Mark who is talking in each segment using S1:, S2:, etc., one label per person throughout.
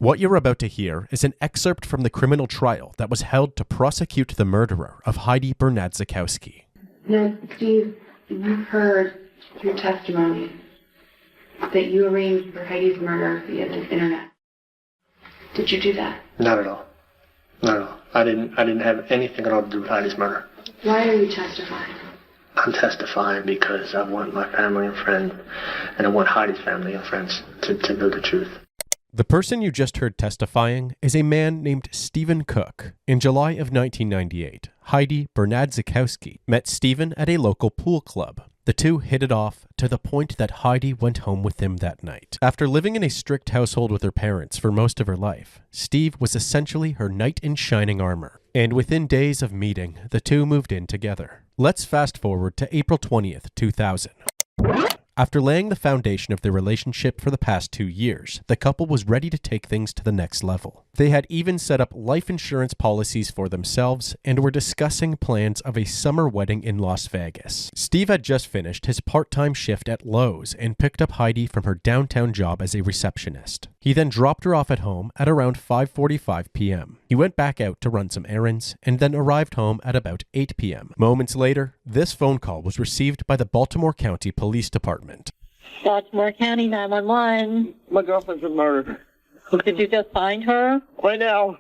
S1: What you're about to hear is an excerpt from the criminal trial that was held to prosecute the murderer of Heidi Bernadzikowski.
S2: Now, Steve, you've heard through testimony that you arranged for Heidi's murder via the internet. Did you do that?
S3: Not at all. Not at all. I didn't have anything at all to do with Heidi's murder.
S2: Why are you testifying?
S3: I'm testifying because I want my family and friends, and I want Heidi's family and friends to know the truth.
S1: The person you just heard testifying is a man named Stephen Cook. In July of 1998, Heidi Bernadzikowski met Stephen at a local pool club. The two hit it off to the point that Heidi went home with him that night. After living in a strict household with her parents for most of her life, Steve was essentially her knight in shining armor. And within days of meeting, the two moved in together. Let's fast forward to April 20th, 2000. After laying the foundation of their relationship for the past 2 years, the couple was ready to take things to the next level. They had even set up life insurance policies for themselves and were discussing plans of a summer wedding in Las Vegas. Steve had just finished his part-time shift at Lowe's and picked up Heidi from her downtown job as a receptionist. He then dropped her off at home at around 5:45 p.m. He went back out to run some errands and then arrived home at about 8 p.m. Moments later, this phone call was received by the Baltimore County Police Department.
S4: Baltimore County 911.
S3: My girlfriend's been murdered.
S4: Did you just find her?
S3: Right now.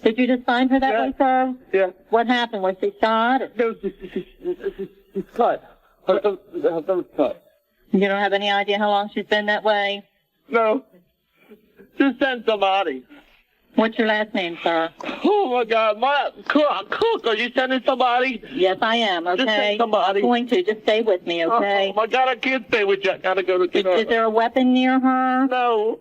S4: Did you just find her that way, sir?
S3: Yeah.
S4: What happened? Was she shot?
S3: No, she's cut. Her throat's cut.
S4: You don't have any idea how long she's been that way?
S3: No. Just send somebody.
S4: What's your last name, sir?
S3: Oh, my God. Cook, are you sending somebody?
S4: Yes, I am, okay?
S3: Just send somebody.
S4: I'm going to. Just stay with me, okay?
S3: Oh, my God, I can't stay with you. I gotta go to
S4: Is there a weapon near her?
S3: No.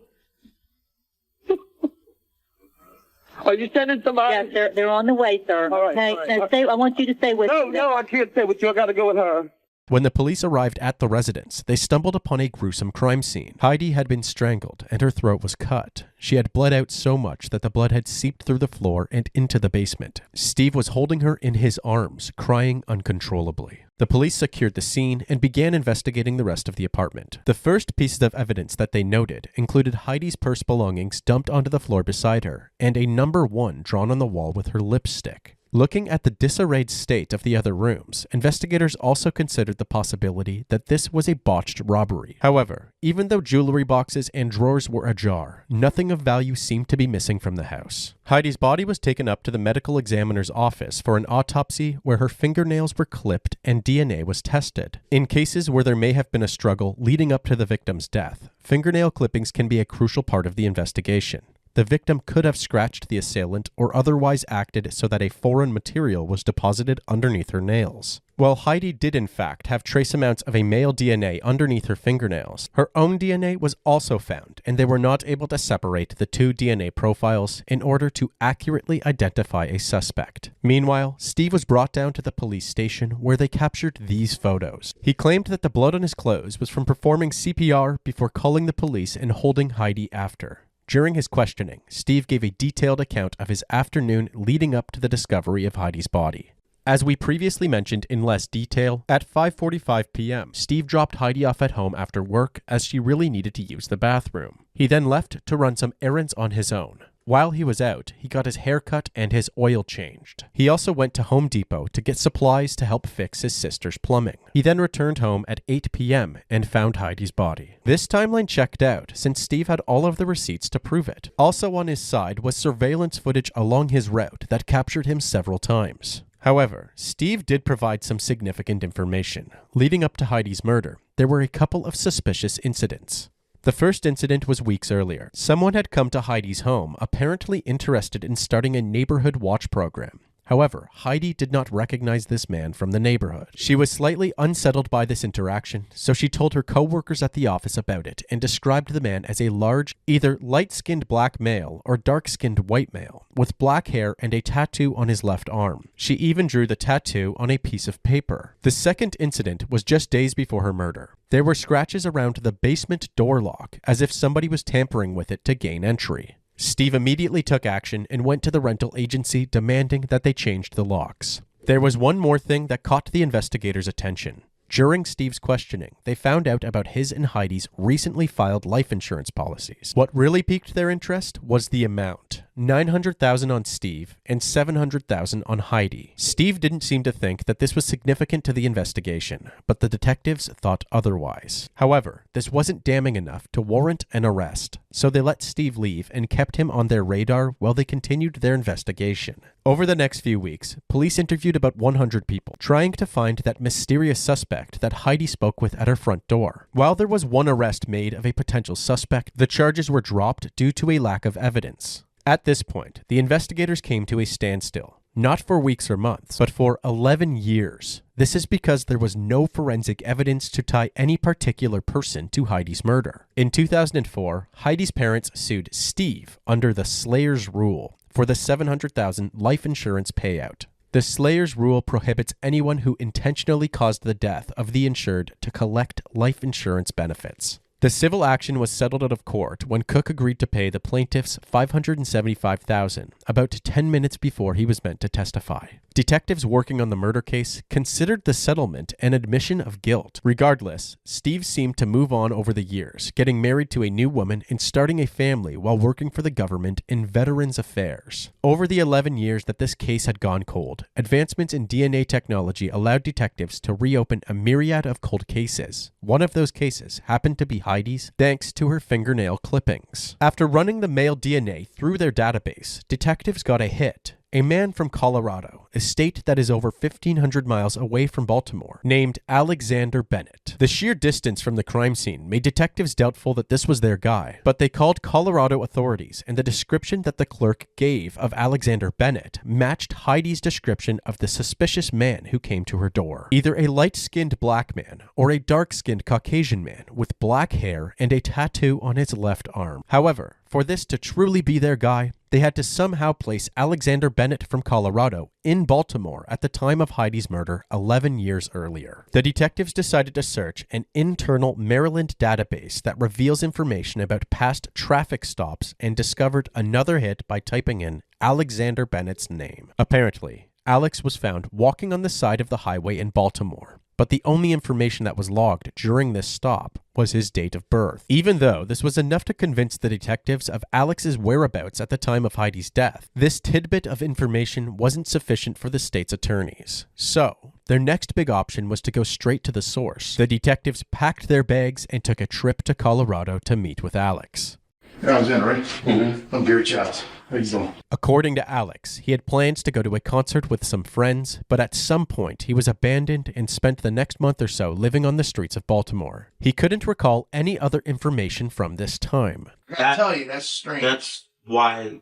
S3: Are you sending somebody?
S4: Yes, they're on the way, sir.
S3: All right,
S4: okay?
S3: all right.
S4: Now, I want you to stay with me.
S3: No, I can't stay with you. I gotta go with her.
S1: When the police arrived at the residence, they stumbled upon a gruesome crime scene. Heidi had been strangled and her throat was cut. She had bled out so much that the blood had seeped through the floor and into the basement. Steve was holding her in his arms, crying uncontrollably. The police secured the scene and began investigating the rest of the apartment. The first pieces of evidence that they noted included Heidi's purse belongings dumped onto the floor beside her and a number 1 drawn on the wall with her lipstick. Looking at the disarrayed state of the other rooms, investigators also considered the possibility that this was a botched robbery. However, even though jewelry boxes and drawers were ajar, nothing of value seemed to be missing from the house. Heidi's body was taken up to the medical examiner's office for an autopsy where her fingernails were clipped and DNA was tested. In cases where there may have been a struggle leading up to the victim's death, fingernail clippings can be a crucial part of the investigation. The victim could have scratched the assailant or otherwise acted so that a foreign material was deposited underneath her nails. While Heidi did in fact have trace amounts of a male DNA underneath her fingernails, her own DNA was also found and they were not able to separate the two DNA profiles in order to accurately identify a suspect. Meanwhile, Steve was brought down to the police station where they captured these photos. He claimed that the blood on his clothes was from performing CPR before calling the police and holding Heidi after. During his questioning, Steve gave a detailed account of his afternoon leading up to the discovery of Heidi's body. As we previously mentioned in less detail, at 5:45 p.m., Steve dropped Heidi off at home after work as she really needed to use the bathroom. He then left to run some errands on his own. While he was out, he got his hair cut and his oil changed. He also went to Home Depot to get supplies to help fix his sister's plumbing. He then returned home at 8 p.m. and found Heidi's body. This timeline checked out since Steve had all of the receipts to prove it. Also on his side was surveillance footage along his route that captured him several times. However, Steve did provide some significant information. Leading up to Heidi's murder, there were a couple of suspicious incidents. The first incident was weeks earlier. Someone had come to Heidi's home, apparently interested in starting a neighborhood watch program. However, Heidi did not recognize this man from the neighborhood. She was slightly unsettled by this interaction, so she told her co-workers at the office about it and described the man as a large, either light-skinned black male or dark-skinned white male, with black hair and a tattoo on his left arm. She even drew the tattoo on a piece of paper. The second incident was just days before her murder. There were scratches around the basement door lock, as if somebody was tampering with it to gain entry. Steve immediately took action and went to the rental agency demanding that they changed the locks. There was one more thing that caught the investigators' attention. During Steve's questioning, they found out about his and Heidi's recently filed life insurance policies. What really piqued their interest was the amount. $900,000 on Steve and $700,000 on Heidi. Steve didn't seem to think that this was significant to the investigation, but the detectives thought otherwise. However, this wasn't damning enough to warrant an arrest, so they let Steve leave and kept him on their radar while they continued their investigation. Over the next few weeks, police interviewed about 100 people, trying to find that mysterious suspect that Heidi spoke with at her front door. While there was one arrest made of a potential suspect, the charges were dropped due to a lack of evidence. At this point, the investigators came to a standstill, not for weeks or months, but for 11 years. This is because there was no forensic evidence to tie any particular person to Heidi's murder. In 2004, Heidi's parents sued Steve under the Slayer's Rule for the $700,000 life insurance payout. The Slayer's Rule prohibits anyone who intentionally caused the death of the insured to collect life insurance benefits. The civil action was settled out of court when Cook agreed to pay the plaintiffs $575,000, about 10 minutes before he was meant to testify. Detectives working on the murder case considered the settlement an admission of guilt. Regardless, Steve seemed to move on over the years, getting married to a new woman and starting a family while working for the government in Veterans Affairs. Over the 11 years that this case had gone cold, advancements in DNA technology allowed detectives to reopen a myriad of cold cases. One of those cases happened to be Heidi's, thanks to her fingernail clippings. After running the male DNA through their database, detectives got a hit. A man from Colorado, a state that is over 1,500 miles away from Baltimore, named Alexander Bennett. The sheer distance from the crime scene made detectives doubtful that this was their guy, but they called Colorado authorities, and the description that the clerk gave of Alexander Bennett matched Heidi's description of the suspicious man who came to her door. Either a light-skinned black man or a dark-skinned Caucasian man with black hair and a tattoo on his left arm. However, for this to truly be their guy, they had to somehow place Alexander Bennett from Colorado in Baltimore at the time of Heidi's murder 11 years earlier. The detectives decided to search an internal Maryland database that reveals information about past traffic stops and discovered another hit by typing in Alexander Bennett's name. Apparently, Alex was found walking on the side of the highway in Baltimore, but the only information that was logged during this stop was his date of birth. Even though this was enough to convince the detectives of Alex's whereabouts at the time of Heidi's death, this tidbit of information wasn't sufficient for the state's attorneys. So, their next big option was to go straight to the source. The detectives packed their bags and took a trip to Colorado to meet with Alex.
S5: Alexander, right? Mm-hmm. I'm Gary Childs. How you doing?
S1: According to Alex, he had plans to go to a concert with some friends, but at some point he was abandoned and spent the next month or so living on the streets of Baltimore. He couldn't recall any other information from this time.
S5: I tell you, that's strange.
S6: That's why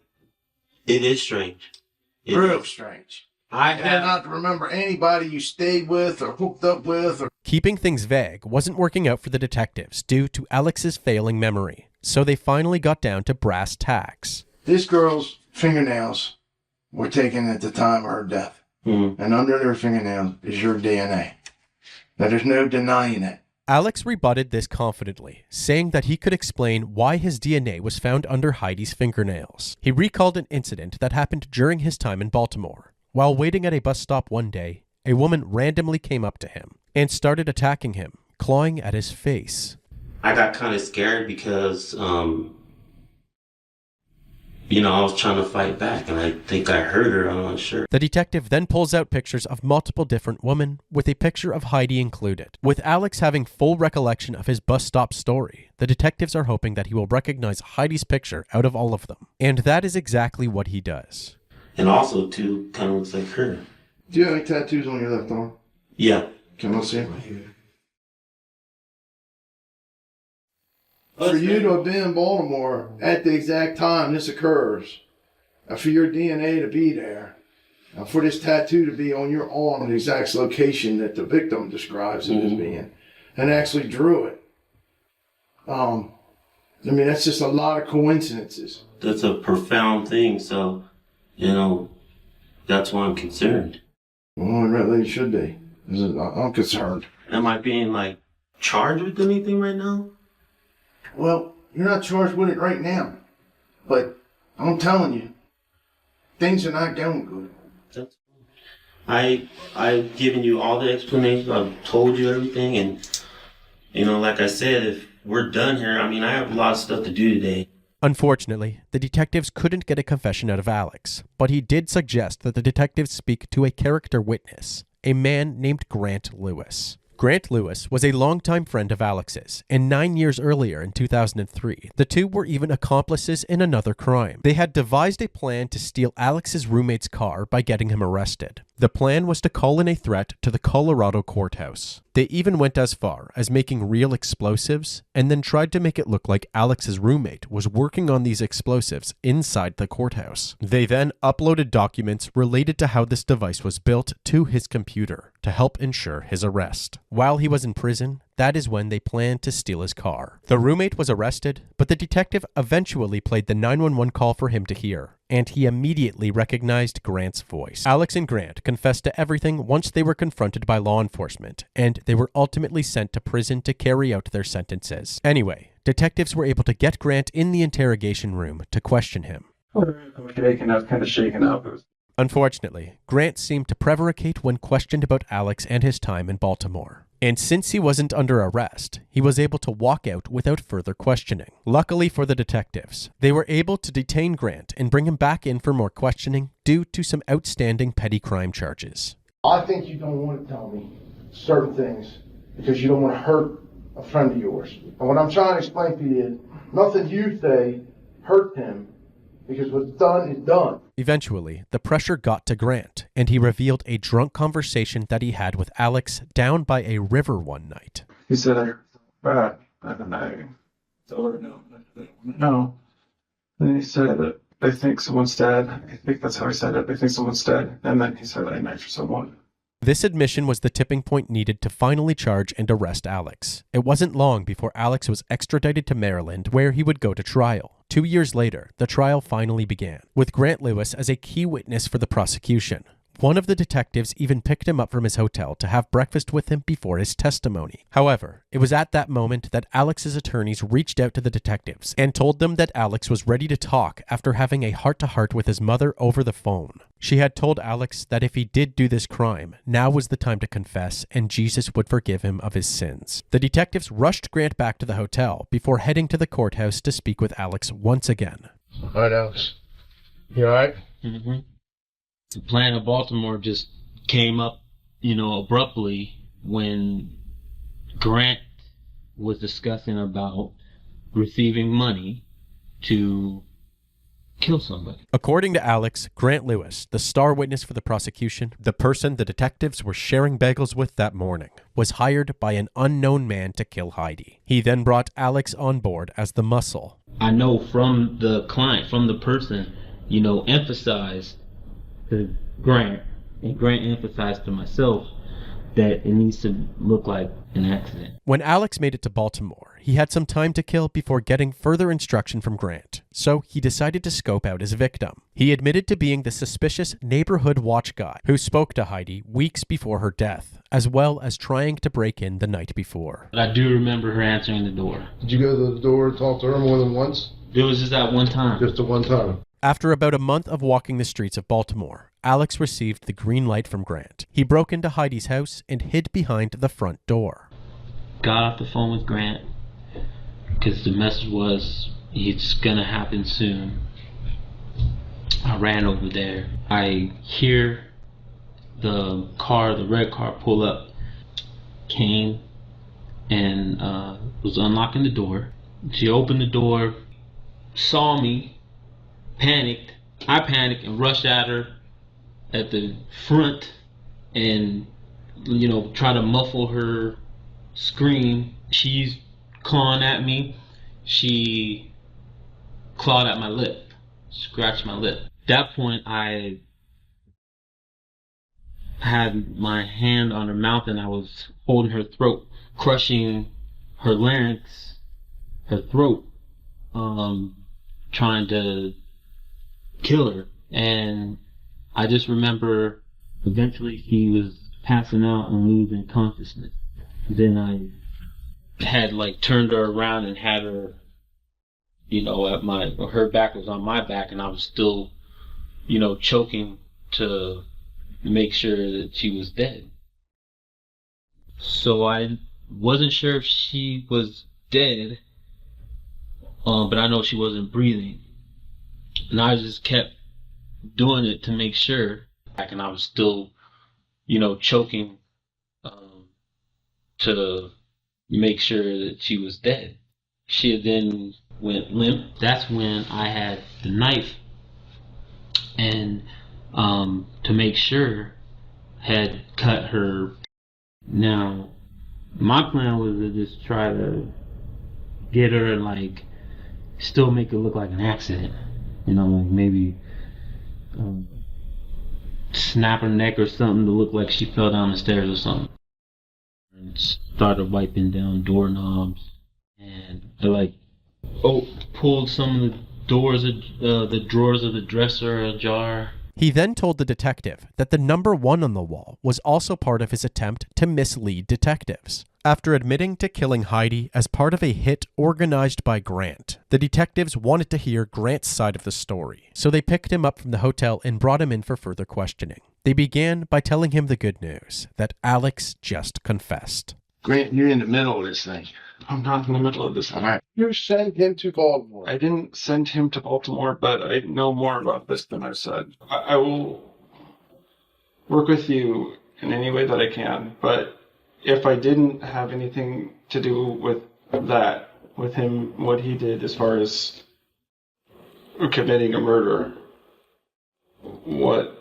S6: it is strange.
S5: Real strange.
S6: I
S5: did not remember anybody you stayed with or hooked up with.
S1: Keeping things vague wasn't working out for the detectives due to Alex's failing memory, so they finally got down to brass tacks.
S5: This girl's fingernails were taken at the time of her death. Mm-hmm. And under their fingernails is your DNA. Now, there's no denying it.
S1: Alex rebutted this confidently, saying that he could explain why his DNA was found under Heidi's fingernails. He recalled an incident that happened during his time in Baltimore. While waiting at a bus stop one day, a woman randomly came up to him and started attacking him, clawing at his face.
S6: I got kind of scared because, I was trying to fight back, and I think I hurt her, I'm not sure.
S1: The detective then pulls out pictures of multiple different women, with a picture of Heidi included. With Alex having full recollection of his bus stop story, the detectives are hoping that he will recognize Heidi's picture out of all of them. And that is exactly what he does.
S6: And also, too, kind of looks like her.
S5: Do you have any tattoos on your left arm?
S6: Yeah.
S5: Can I see it? Right here. For you to have been in Baltimore at the exact time this occurs, for your DNA to be there, for this tattoo to be on your arm, the exact location that the victim describes it as being, and actually drew it. That's just a lot of coincidences.
S6: That's a profound thing, so, that's why I'm concerned.
S5: Well, it really should be. I'm concerned.
S6: Am I being, charged with anything right now?
S5: Well, you're not charged with it right now. But I'm telling you, things are not going good.
S6: I've given you all the explanations. I've told you everything, and like I said, if we're done here, I have a lot of stuff to do today.
S1: Unfortunately, the detectives couldn't get a confession out of Alex, but he did suggest that the detectives speak to a character witness, a man named Grant Lewis. Grant Lewis was a longtime friend of Alex's, and 9 years earlier in 2003, the two were even accomplices in another crime. They had devised a plan to steal Alex's roommate's car by getting him arrested. The plan was to call in a threat to the Colorado courthouse. They even went as far as making real explosives and then tried to make it look like Alex's roommate was working on these explosives inside the courthouse. They then uploaded documents related to how this device was built to his computer to help ensure his arrest. While he was in prison, that is when they planned to steal his car. The roommate was arrested, but the detective eventually played the 911 call for him to hear, and he immediately recognized Grant's voice. Alex and Grant confessed to everything once they were confronted by law enforcement, and they were ultimately sent to prison to carry out their sentences. Anyway, detectives were able to get Grant in the interrogation room to question him.
S7: I was kind of shaken up.
S1: Unfortunately, Grant seemed to prevaricate when questioned about Alex and his time in Baltimore. And since he wasn't under arrest, he was able to walk out without further questioning. Luckily for the detectives, they were able to detain Grant and bring him back in for more questioning due to some outstanding petty crime charges.
S5: I think you don't want to tell me certain things because you don't want to hurt a friend of yours. And what I'm trying to explain to you is nothing you say hurt him because what's done is done.
S1: Eventually, the pressure got to Grant, and he revealed a drunk conversation that he had with Alex down by a river one night.
S7: He said, I don't know. No. And he said that they think someone's dead. I think that's how he said it. They think someone's dead. And then he said, I know for someone.
S1: This admission was the tipping point needed to finally charge and arrest Alex. It wasn't long before Alex was extradited to Maryland, where he would go to trial. 2 years later, the trial finally began, with Grant Lewis as a key witness for the prosecution. One of the detectives even picked him up from his hotel to have breakfast with him before his testimony. However, it was at that moment that Alex's attorneys reached out to the detectives and told them that Alex was ready to talk after having a heart-to-heart with his mother over the phone. She had told Alex that if he did do this crime, now was the time to confess and Jesus would forgive him of his sins. The detectives rushed Grant back to the hotel before heading to the courthouse to speak with Alex once again.
S5: All right, Alex. You all right?
S6: Mm-hmm. The plan of Baltimore just came up, abruptly when Grant was discussing about receiving money to kill somebody.
S1: According to Alex, Grant Lewis, the star witness for the prosecution, the person the detectives were sharing bagels with that morning, was hired by an unknown man to kill Heidi. He then brought Alex on board as the muscle.
S6: I know from the client, from the person, emphasized to Grant, and Grant emphasized to myself that it needs to look like an accident.
S1: When Alex made it to Baltimore, he had some time to kill before getting further instruction from Grant, so he decided to scope out his victim. He admitted to being the suspicious neighborhood watch guy who spoke to Heidi weeks before her death, as well as trying to break in the night before.
S6: I do remember her answering the door.
S5: Did you go to the door and talk to her more than once?
S6: It was just that one time.
S5: Just the one time.
S1: After about a month of walking the streets of Baltimore, Alex received the green light from Grant. He broke into Heidi's house and hid behind the front door.
S6: Got off the phone with Grant because the message was it's gonna happen soon. I ran over there. I hear the red car pull up. Came and was unlocking the door. She opened the door, saw me, panicked. I panicked and rushed at her at the front and, try to muffle her scream. She's clawing at me. She clawed at my lip, scratched my lip. At that point, I had my hand on her mouth and I was holding her throat, crushing her larynx, her throat, trying to kill her. And I just remember eventually she was passing out and losing consciousness. Then I had turned her around and had her, her back was on my back and I was still, choking to make sure that she was dead. So I wasn't sure if she was dead, but I know she wasn't breathing. And I just kept doing it to make sure. And I was still, choking to make sure that she was dead. She then went limp. That's when I had the knife, and to make sure, had cut her. Now, my plan was to just try to get her and still make it look like an accident. Maybe snap her neck or something to look like she fell down the stairs or something. And started wiping down doorknobs, and I pulled some of the drawers of the dresser ajar.
S1: He then told the detective that the number 1 on the wall was also part of his attempt to mislead detectives. After admitting to killing Heidi as part of a hit organized by Grant, the detectives wanted to hear Grant's side of the story, so they picked him up from the hotel and brought him in for further questioning. They began by telling him the good news, that Alex just confessed.
S5: Grant, you're in the middle of this thing.
S7: I'm not in the middle of this.
S5: All right. You sent him to Baltimore.
S7: I didn't send him to Baltimore, but I know more about this than I've said. I will work with you in any way that I can, but if I didn't have anything to do with that, with him, what he did as far as committing a murder, what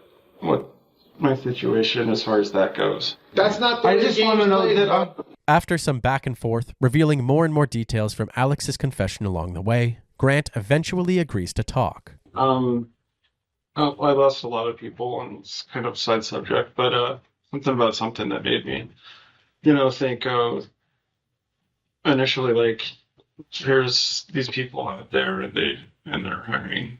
S7: my situation as far as that goes.
S5: That's not the
S7: I just want to know that
S1: After some back and forth, revealing more and more details from Alex's confession along the way, Grant eventually agrees to talk.
S7: I lost a lot of people, and it's kind of a side subject, but something about something that made me, think initially there's these people out there, and they're hiring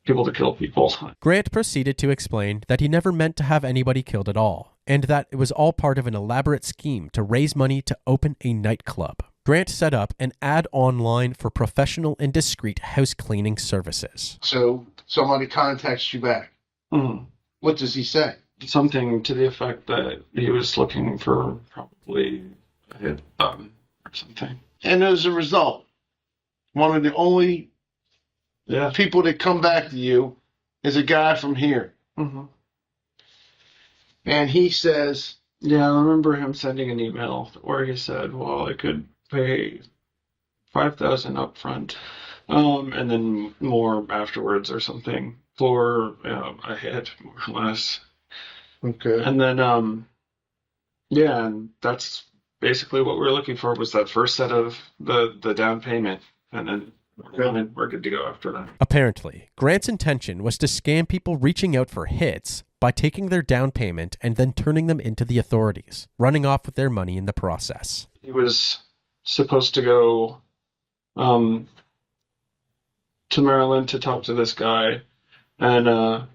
S7: people to kill people.
S1: Grant proceeded to explain that he never meant to have anybody killed at all, and that it was all part of an elaborate scheme to raise money to open a nightclub. Grant set up an ad online for professional and discreet house cleaning services.
S5: So somebody contacts you back.
S7: Mm-hmm.
S5: What does he say?
S7: Something to the effect that he was looking for probably a hit or something.
S5: And as a result, one of the only people that come back to you is a guy from here.
S7: Mm-hmm.
S5: And he says...
S7: Yeah, I remember him sending an email where he said, well, I could pay $5,000 up front, and then more afterwards or something for a hit, more or less.
S5: Okay.
S7: And then, and that's basically what we're looking for, was that first set of the down payment, and then we're good to go after that.
S1: Apparently, Grant's intention was to scam people reaching out for hits by taking their down payment and then turning them into the authorities, running off with their money in the process.
S7: He was supposed to go to Maryland to talk to this guy and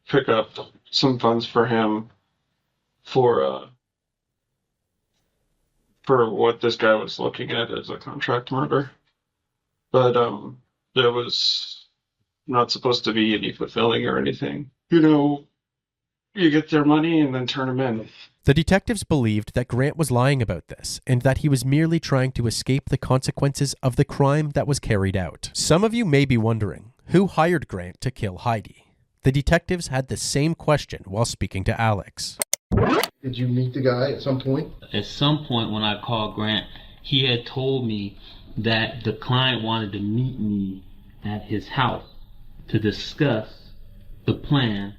S7: pick up some funds for him for what this guy was looking at as a contract murder. But there was not supposed to be any fulfilling or anything. You get their money and then turn them in.
S1: The detectives believed that Grant was lying about this and that he was merely trying to escape the consequences of the crime that was carried out. Some of you may be wondering, who hired Grant to kill Heidi? The detectives had the same question while speaking to Alex.
S5: Did you meet the guy at some point?
S6: At some point when I called Grant, he had told me that the client wanted to meet me at his house to discuss the plan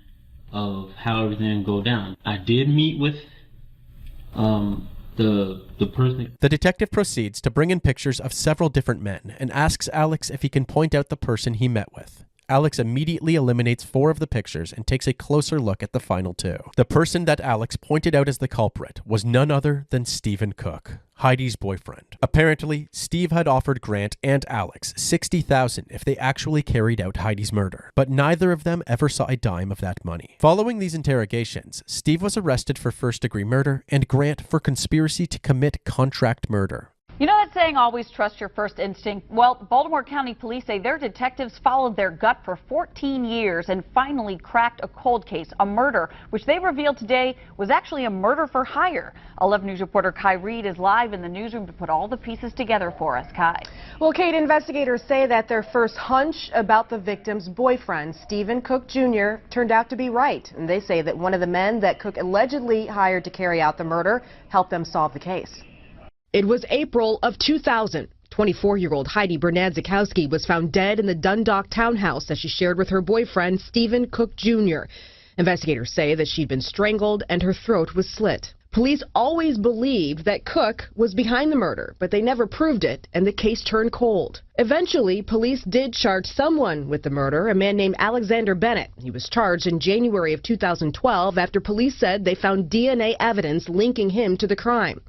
S6: of how everything would go down. I did meet with the person.
S1: The detective proceeds to bring in pictures of several different men and asks Alex if he can point out the person he met with. Alex immediately eliminates 4 of the pictures and takes a closer look at the final 2. The person that Alex pointed out as the culprit was none other than Stephen Cook, Heidi's boyfriend. Apparently, Steve had offered Grant and Alex $60,000 if they actually carried out Heidi's murder, but neither of them ever saw a dime of that money. Following these interrogations, Steve was arrested for first-degree murder and Grant for conspiracy to commit contract murder.
S8: You know that saying, always trust your first instinct? Well, Baltimore County Police say their detectives followed their gut for 14 years and finally cracked a cold case, a murder, which they revealed today was actually a murder for hire. 11 News reporter Kai Reed is live in the newsroom to put all the pieces together for us. Kai.
S9: Well, Kate, investigators say that their first hunch about the victim's boyfriend, Stephen Cook Jr., turned out to be right. And they say that one of the men that Cook allegedly hired to carry out the murder helped them solve the case. It was April of 2000. 24-year-old Heidi Bernadzikowski was found dead in the Dundalk townhouse that she shared with her boyfriend, Stephen Cook Jr. Investigators say that she'd been strangled and her throat was slit. Police always believed that Cook was behind the murder, but they never proved it, and the case turned cold. Eventually, police did charge someone with the murder, a man named Alexander Bennett. He was charged in January of 2012 after police said they found DNA evidence linking him to the crime.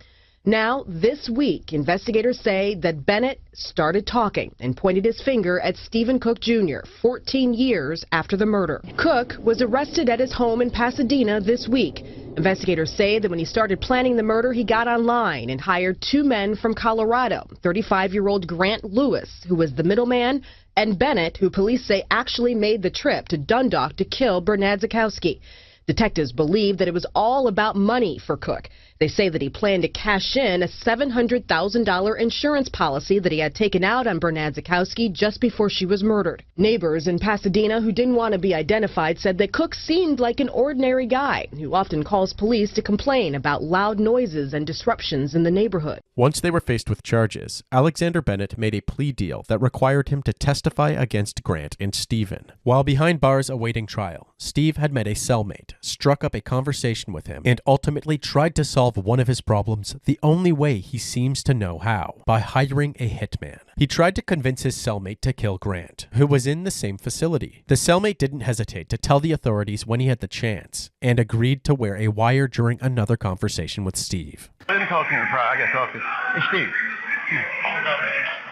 S9: Now, this week, investigators say that Bennett started talking and pointed his finger at Stephen Cook Jr. 14 years after the murder. Cook was arrested at his home in Pasadena this week. Investigators say that when he started planning the murder, he got online and hired two men from Colorado, 35-year-old Grant Lewis, who was the middleman, and Bennett, who police say actually made the trip to Dundalk to kill Bernadzikowski. Detectives believe that it was all about money for Cook. They say that he planned to cash in a $700,000 insurance policy that he had taken out on Bernadzikowski just before she was murdered. Neighbors in Pasadena who didn't want to be identified said that Cook seemed like an ordinary guy who often calls police to complain about loud noises and disruptions in the neighborhood.
S1: Once they were faced with charges, Alexander Bennett made a plea deal that required him to testify against Grant and Stephen. While behind bars awaiting trial, Steve had met a cellmate, struck up a conversation with him, and ultimately tried to solve one of his problems the only way he seems to know how, by hiring a hitman. He tried to convince his cellmate to kill Grant, who was in the same facility. The cellmate didn't hesitate to tell the authorities when he had the chance, and agreed to wear a wire during another conversation with Steve.
S10: Let me talk to you. I got to talk to you. Hey, Steve. Come here.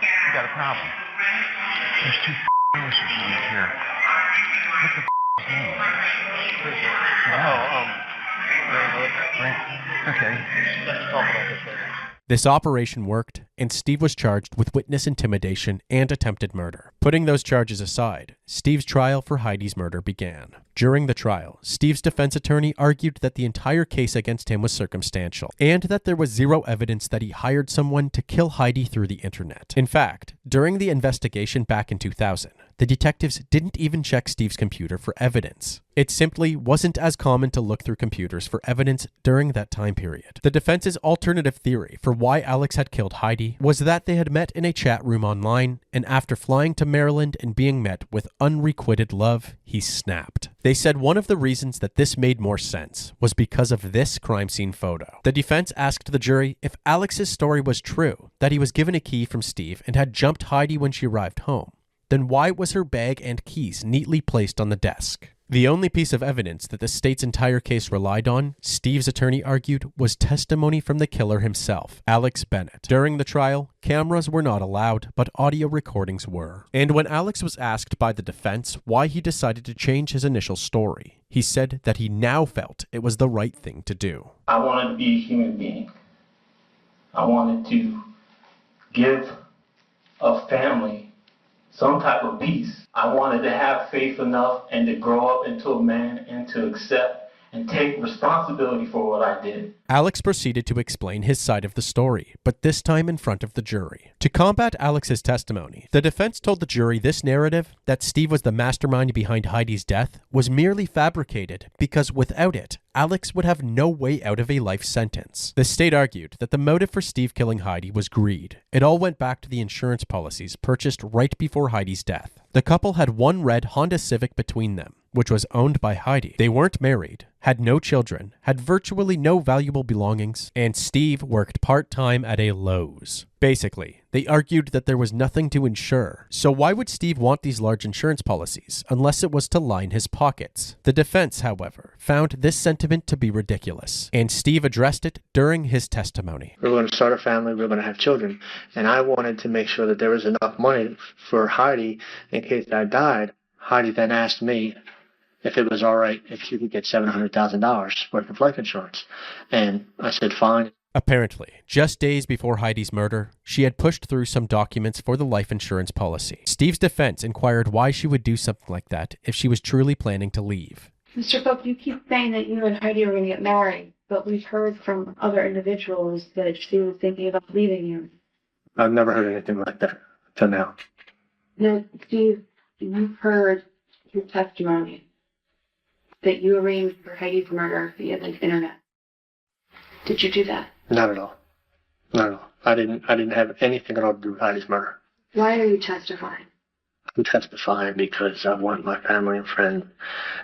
S10: We got a problem. There's two nurses in here. What the name? Okay. Let's talk about this later.
S1: This operation worked, and Steve was charged with witness intimidation and attempted murder. Putting those charges aside, Steve's trial for Heidi's murder began. During the trial, Steve's defense attorney argued that the entire case against him was circumstantial, and that there was zero evidence that he hired someone to kill Heidi through the internet. In fact, during the investigation back in 2000, the detectives didn't even check Steve's computer for evidence. It simply wasn't as common to look through computers for evidence during that time period. The defense's alternative theory for why Alex had killed Heidi was that they had met in a chat room online, and after flying to Maryland and being met with unrequited love, he snapped. They said one of the reasons that this made more sense was because of this crime scene photo. The defense asked the jury if Alex's story was true, that he was given a key from Steve and had jumped Heidi when she arrived home. Then why was her bag and keys neatly placed on the desk? The only piece of evidence that the state's entire case relied on, Steve's attorney argued, was testimony from the killer himself, Alex Bennett. During the trial, cameras were not allowed, but audio recordings were. And when Alex was asked by the defense why he decided to change his initial story, he said that he now felt it was the right thing to do.
S11: I wanted to be a human being. I wanted to give a family some type of peace. I wanted to have faith enough and to grow up into a man and to accept and take responsibility for what I did.
S1: Alex proceeded to explain his side of the story, but this time in front of the jury. To combat Alex's testimony, the defense told the jury this narrative, that Steve was the mastermind behind Heidi's death, was merely fabricated because without it, Alex would have no way out of a life sentence. The state argued that the motive for Steve killing Heidi was greed. It all went back to the insurance policies purchased right before Heidi's death. The couple had one red Honda Civic between them, which was owned by Heidi. They weren't married, had no children, had virtually no valuable belongings, and Steve worked part-time at a Lowe's. Basically, they argued that there was nothing to insure. So why would Steve want these large insurance policies unless it was to line his pockets? The defense, however, found this sentiment to be ridiculous, and Steve addressed it during his testimony.
S3: We were going to start a family, we were going to have children, and I wanted to make sure that there was enough money for Heidi in case I died. Heidi then asked me if it was all right if she could get $700,000 worth of life insurance. And I said, fine.
S1: Apparently, just days before Heidi's murder, she had pushed through some documents for the life insurance policy. Steve's defense inquired why she would do something like that if she was truly planning to leave.
S2: Mr. Cook, you keep saying that you and Heidi are going to get married, but we've heard from other individuals that she was thinking about leaving you.
S3: I've never heard anything like that till now.
S2: No, Steve, you've heard through testimony that you arranged for Heidi's murder via the internet. Did you do that?
S3: Not at all. Not at all. I didn't have anything at all to do with Heidi's murder.
S2: Why are you testifying?
S3: I'm testifying because I want my family and friends,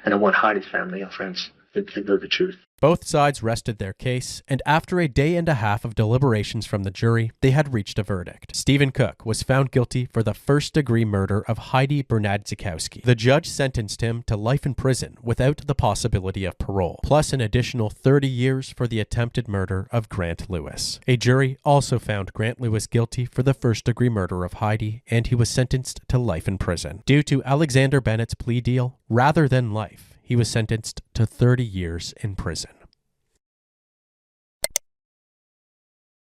S3: and I want Heidi's family and friends to know the truth.
S1: Both sides rested their case, and after a day and a half of deliberations from the jury, they had reached a verdict. Stephen Cook was found guilty for the first-degree murder of Heidi Bernadzikowski. The judge sentenced him to life in prison without the possibility of parole, plus an additional 30 years for the attempted murder of Grant Lewis. A jury also found Grant Lewis guilty for the first-degree murder of Heidi, and he was sentenced to life in prison. Due to Alexander Bennett's plea deal, rather than life, he was sentenced to 30 years in prison.